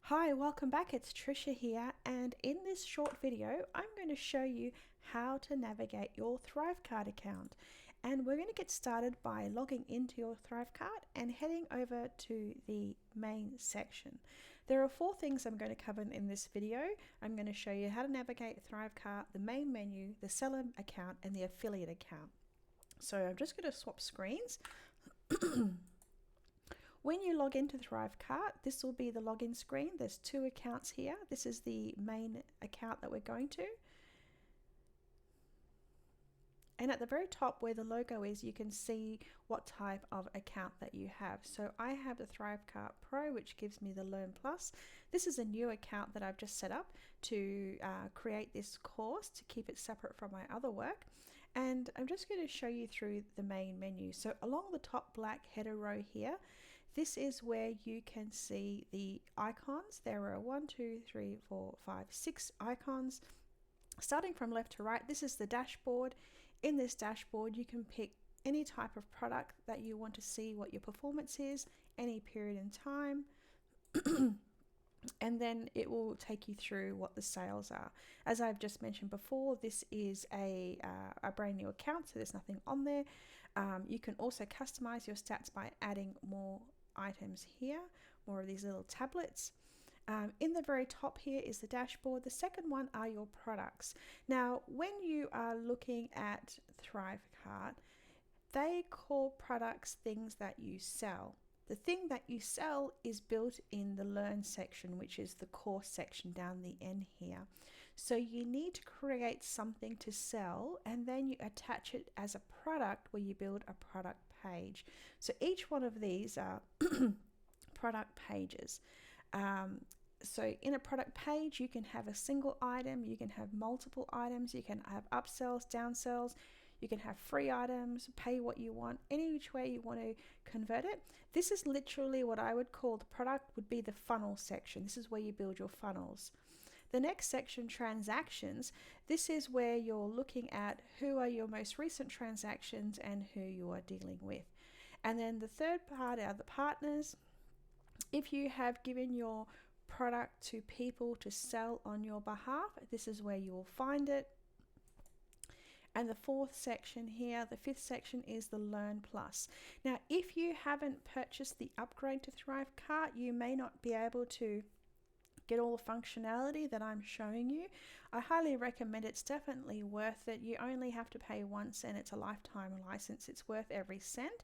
Hi, welcome back. It's Trisha here, and in this short video, I'm going to show you how to navigate your ThriveCart account. And we're going to get started by logging into your ThriveCart and heading over to the main section. There are 4 things I'm going to cover in this video. I'm going to show you how to navigate ThriveCart, the main menu, the seller account, and the affiliate account. So I'm just going to swap screens. When you log into ThriveCart, this will be the login screen. There's 2 accounts here. This is the main account that we're going to. And at the very top where the logo is, you can see what type of account that you have. So I have the ThriveCart Pro, which gives me the Learn Plus. This is a new account that I've just set up to create this course to keep it separate from my other work. And I'm just going to show you through the main menu. So along the top black header row here, this is where you can see the icons. There are 1, 2, 3, 4, 5, 6 icons. Starting from left to right, this is the dashboard. In this dashboard, you can pick any type of product that you want to see what your performance is, any period in time, and then it will take you through what the sales are. As I've just mentioned before, this is a brand new account, so there's nothing on there. You can also customize your stats by adding more items here, more of these little tablets. In the very top here is the dashboard. The second one are your products. Now, when you are looking at ThriveCart, they call products things that you sell. The thing that you sell is built in the Learn section, which is the course section down the end here. So you need to create something to sell, and then you attach it as a product where you build a product page. So each one of these are product pages. So in a product page, you can have a single item, you can have multiple items, you can have upsells, downsells, you can have free items, pay what you want, any which way you want to convert it. This is literally what I would call the product would be the funnel section. This is where you build your funnels. The next section, transactions, this is where you're looking at who are your most recent transactions and who you are dealing with. And then the third part are the partners. If you have given your product to people to sell on your behalf, this is where you will find it. And the 4th section here, the 5th section is the Learn Plus. Now, if you haven't purchased the upgrade to ThriveCart, you may not be able to get all the functionality that I'm showing you. I highly recommend it. It's definitely worth it. You only have to pay once and it's a lifetime license. It's worth every cent.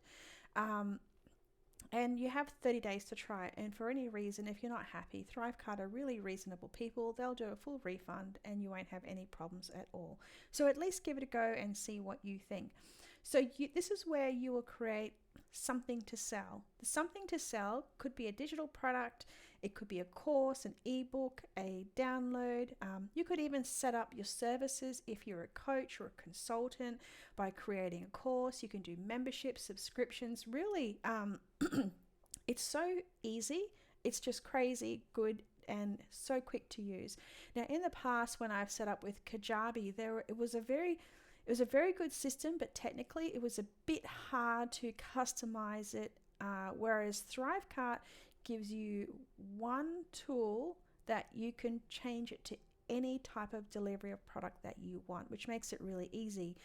And you have 30 days to try it. And for any reason, if you're not happy, ThriveCart are really reasonable people. They'll do a full refund and you won't have any problems at all. So at least give it a go and see what you think. So this is where you will create something to sell. The something to sell could be a digital product. It could be a course, an ebook, a download. You could even set up your services if you're a coach or a consultant by creating a course. You can do memberships, subscriptions. Really, it's so easy. It's just crazy good and so quick to use. Now, in the past, when I've set up with Kajabi, it was a very good system, but technically it was a bit hard to customize it, whereas ThriveCart gives you one tool that you can change it to any type of delivery of product that you want, which makes it really easy.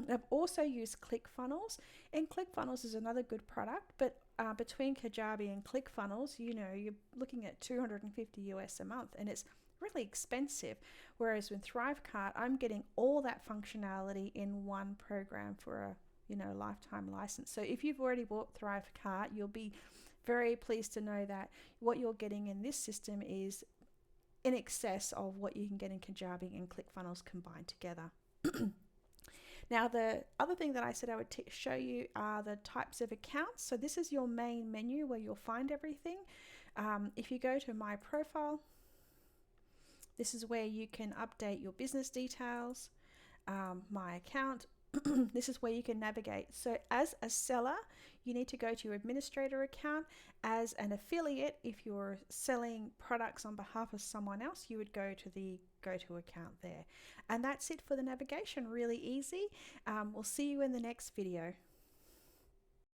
I've also used ClickFunnels, and ClickFunnels is another good product, but between Kajabi and ClickFunnels, you're looking at $250 US a month, and it's really expensive. Whereas with ThriveCart, I'm getting all that functionality in one program for a lifetime license. So if you've already bought ThriveCart, you'll be very pleased to know that what you're getting in this system is in excess of what you can get in Kajabi and ClickFunnels combined together. Now, the other thing that I said I would show you are the types of accounts. So this is your main menu where you'll find everything. If you go to My Profile, this is where you can update your business details, My Account. This is where you can navigate. So as a seller, you need to go to your administrator account. As an affiliate, if you're selling products on behalf of someone else, you would go to the go-to account there. And that's it for the navigation. Really easy. We'll see you in the next video.